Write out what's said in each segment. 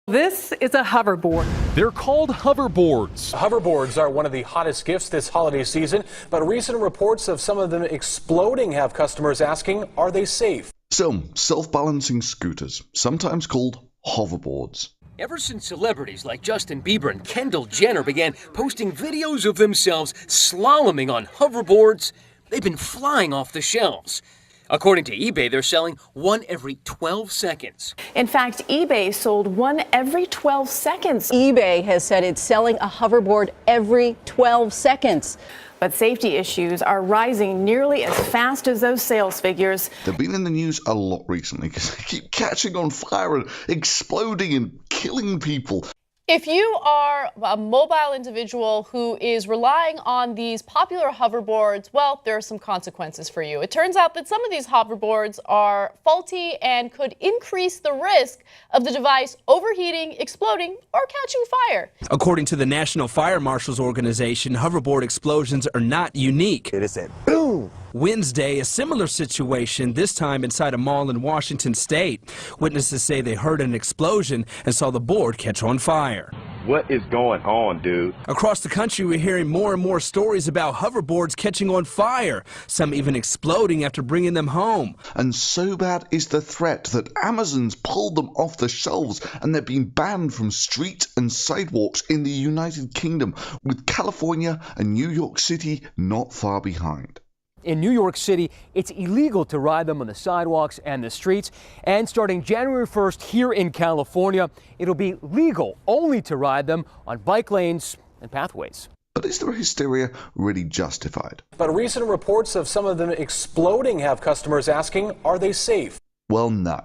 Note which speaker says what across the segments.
Speaker 1: This is a hoverboard.
Speaker 2: They're called hoverboards.
Speaker 3: Hoverboards are one of the hottest gifts this holiday season, but recent reports of some of them exploding have customers asking, are they safe?
Speaker 4: So, self-balancing scooters, sometimes called hoverboards.
Speaker 5: Ever since celebrities like Justin Bieber and Kendall Jenner began posting videos of themselves slaloming on hoverboards, they've been flying off the shelves. According to eBay, they're selling one every 12 seconds.
Speaker 1: In fact, eBay sold one every 12 seconds.
Speaker 6: eBay has said it's selling a hoverboard every 12 seconds.
Speaker 1: But safety issues are rising nearly as fast as those sales figures.
Speaker 4: They've been in the news a lot recently because they keep catching on fire and exploding and killing people.
Speaker 7: If you are a mobile individual who is relying on these popular hoverboards, well, there are some consequences for you. It turns out that some of these hoverboards are faulty and could increase the risk of the device overheating, exploding, or catching fire.
Speaker 8: According to the National Fire Marshals Organization, hoverboard explosions are not unique.
Speaker 9: It is a boom.
Speaker 8: Wednesday, a similar situation, this time inside a mall in Washington state. Witnesses say they heard an explosion and saw the board catch on fire.
Speaker 9: What is going on, dude?
Speaker 8: Across the country, we're hearing more and more stories about hoverboards catching on fire, some even exploding after bringing them home.
Speaker 4: And so bad is the threat that Amazon's pulled them off the shelves and they're being banned from streets and sidewalks in the United Kingdom, with California and New York City not far behind.
Speaker 10: In New York City, it's illegal to ride them on the sidewalks and the streets. And starting January 1st here in California, it'll be legal only to ride them on bike lanes and pathways.
Speaker 4: But is the hysteria really justified?
Speaker 3: But recent reports of some of them exploding have customers asking, are they safe?
Speaker 4: Well, no,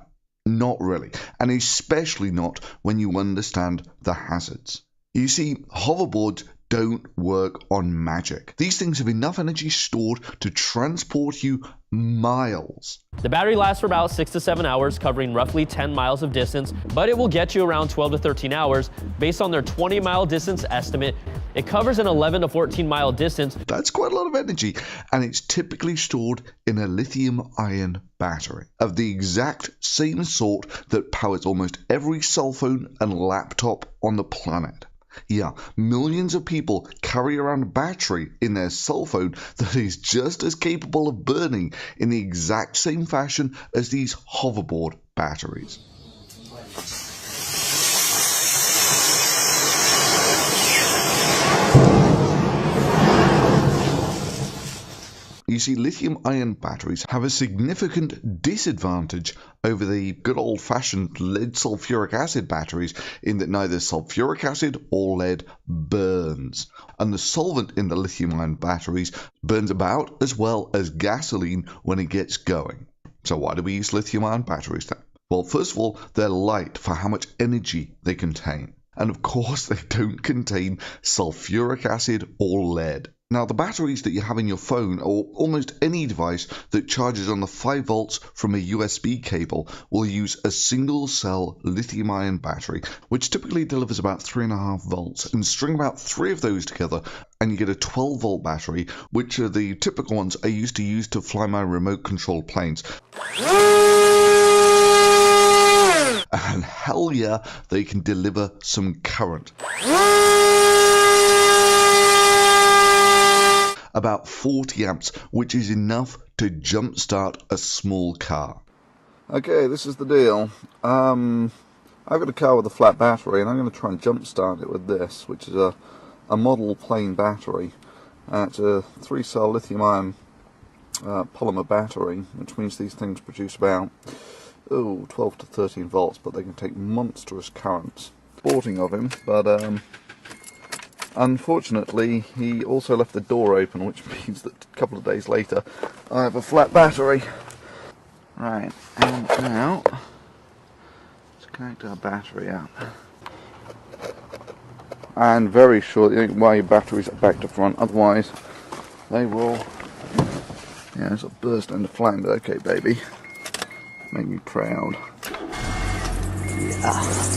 Speaker 4: not really. And especially not when you understand the hazards. You see, hoverboards don't work on magic. These things have enough energy stored to transport you miles.
Speaker 11: The battery lasts for about 6 to 7 hours, covering roughly 10 miles of distance, but it will get you around 12 to 13 hours based on their 20-mile distance estimate. It covers an 11 to 14-mile distance.
Speaker 4: That's quite a lot of energy, and it's typically stored in a lithium-ion battery of the exact same sort that powers almost every cell phone and laptop on the planet. Yeah, millions of people carry around a battery in their cell phone that is just as capable of burning in the exact same fashion as these hoverboard batteries. You see, lithium-ion batteries have a significant disadvantage over the good old-fashioned lead sulfuric acid batteries in that neither sulfuric acid or lead burns. And the solvent in the lithium-ion batteries burns about as well as gasoline when it gets going. So why do we use lithium-ion batteries then? Well, first of all, they're light for how much energy they contain. And of course, they don't contain sulfuric acid or lead. Now, the batteries that you have in your phone or almost any device that charges on the 5 volts from a USB cable will use a single cell lithium-ion battery, which typically delivers about 3.5 volts. And string about 3 of those together and you get a 12-volt battery, which are the typical ones I used to use to fly my remote-controlled planes. And hell yeah, they can deliver some current. About 40 amps, which is enough to jumpstart a small car.
Speaker 12: Okay, this is the deal. I've got a car with a flat battery and I'm going to try and jumpstart it with this, which is a model plain battery. It's a 3-cell lithium-ion polymer battery, which means these things produce about 12 to 13 volts, but they can take monstrous currents. Sporting of him, but unfortunately, he also left the door open, which means that a couple of days later, I have a flat battery. Right, and now, let's connect our battery up. And very short, you don't wire your batteries back to front, otherwise they will, sort of burst into flame. But okay, baby, make me proud. Yeah.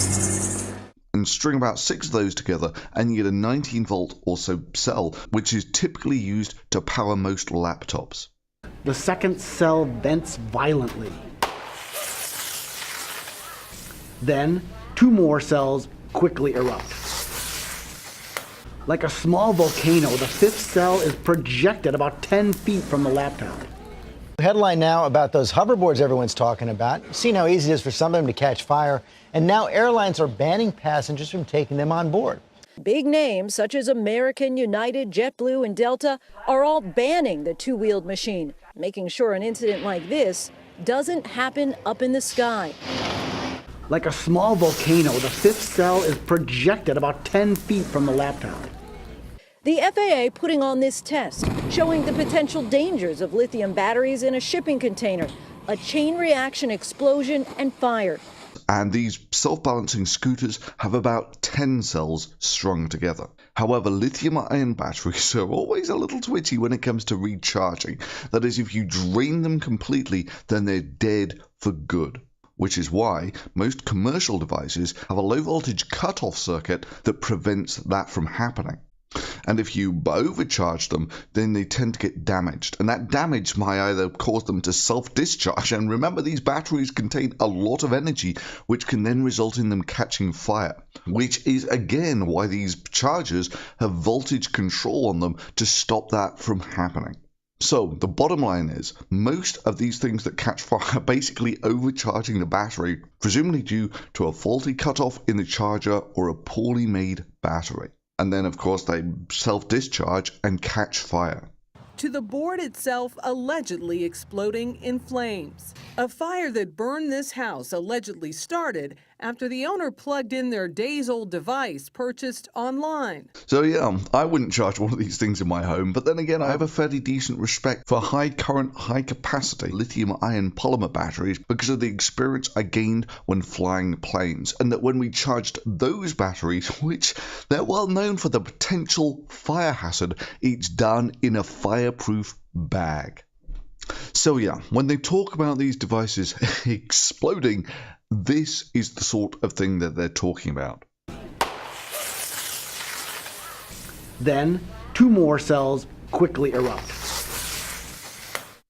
Speaker 4: And string about 6 of those together and you get a 19 volt or so cell, which is typically used to power most laptops.
Speaker 13: The second cell vents violently. Then 2 more cells quickly erupt. Like a small volcano, the 5th cell is projected about 10 feet from the laptop.
Speaker 14: Headline now about those hoverboards everyone's talking about. You've seen how easy it is for some of them to catch fire, and now airlines are banning passengers from taking them on board.
Speaker 15: Big names such as American, United, JetBlue, and Delta are all banning the two-wheeled machine, making sure an incident like this doesn't happen up in the sky.
Speaker 13: Like a small volcano, the 5th cell is projected about 10 feet from the laptop.
Speaker 15: The FAA putting on this test, showing the potential dangers of lithium batteries in a shipping container, a chain reaction explosion and fire.
Speaker 4: And these self-balancing scooters have about 10 cells strung together. However, lithium-ion batteries are always a little twitchy when it comes to recharging. That is, if you drain them completely, then they're dead for good. Which is why most commercial devices have a low-voltage cutoff circuit that prevents that from happening. And if you overcharge them, then they tend to get damaged. And that damage might either cause them to self-discharge, and remember, these batteries contain a lot of energy, which can then result in them catching fire. Which is, again, why these chargers have voltage control on them to stop that from happening. So, the bottom line is, most of these things that catch fire are basically overcharging the battery, presumably due to a faulty cutoff in the charger or a poorly made battery. And then, of course, they self-discharge and catch fire.
Speaker 16: To the board itself allegedly exploding in flames. A fire that burned this house allegedly started after the owner plugged in their days-old device purchased online.
Speaker 4: So yeah, I wouldn't charge one of these things in my home, but then again, I have a fairly decent respect for high current, high capacity lithium-ion polymer batteries because of the experience I gained when flying planes, and that when we charged those batteries, which they're well known for the potential fire hazard, it's done in a fireproof bag. So yeah, when they talk about these devices exploding, this is the sort of thing that they're talking about.
Speaker 13: Then 2 more cells quickly erupt.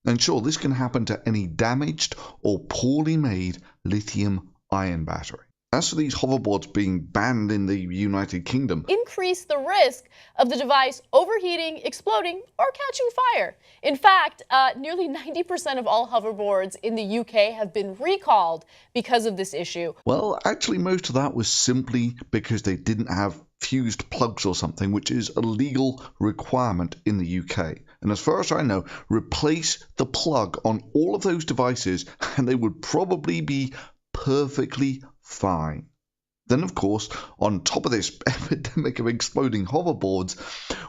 Speaker 4: And sure, this can happen to any damaged or poorly made lithium-ion battery. As for these hoverboards being banned in the United Kingdom,
Speaker 7: increase the risk of the device overheating, exploding, or catching fire. In fact, nearly 90% of all hoverboards in the UK have been recalled because of this issue.
Speaker 4: Well, actually, most of that was simply because they didn't have fused plugs or something, which is a legal requirement in the UK. And as far as I know, replace the plug on all of those devices and they would probably be perfectly fine. Then, of course, on top of this epidemic of exploding hoverboards,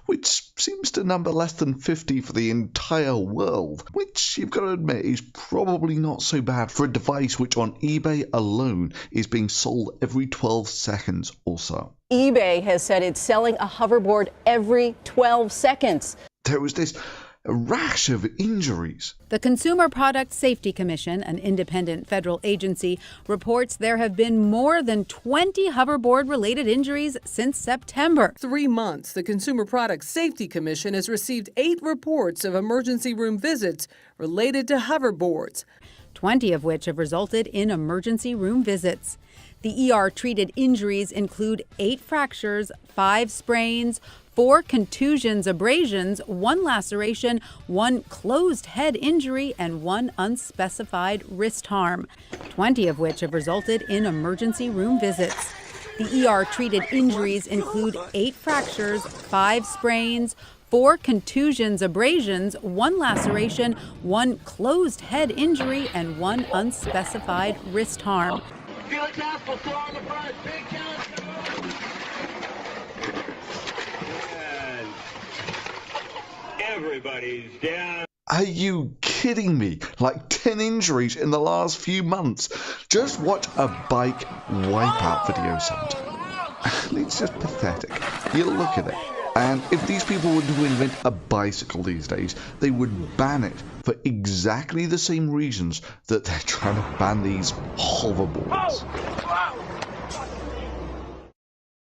Speaker 4: which seems to number less than 50 for the entire world, which you've got to admit is probably not so bad for a device which on eBay alone is being sold every 12 seconds or so.
Speaker 6: eBay has said it's selling a hoverboard every 12 seconds.
Speaker 4: There was this rash of injuries.
Speaker 17: The Consumer Product Safety Commission, an independent federal agency, reports there have been more than 20 hoverboard-related injuries since September.
Speaker 16: 3 months, the Consumer Product Safety Commission has received 8 reports of emergency room visits related to hoverboards,
Speaker 17: 20 of which have resulted in emergency room visits. The ER-treated injuries include 8 fractures, 5 sprains, 4 contusions, abrasions, 1 laceration, 1 closed head injury, and 1 unspecified wrist harm, 20 of which have resulted in emergency room visits. The ER-treated injuries include 8 fractures, 5 sprains, 4 contusions, abrasions, 1 laceration, 1 closed head injury, and 1 unspecified wrist harm.
Speaker 9: Everybody's down.
Speaker 4: Are you kidding me? Like 10 injuries in the last few months. Just watch a bike wipeout video sometime. It's just pathetic. You look at it. And if these people were to invent a bicycle these days, they would ban it for exactly the same reasons that they're trying to ban these hoverboards.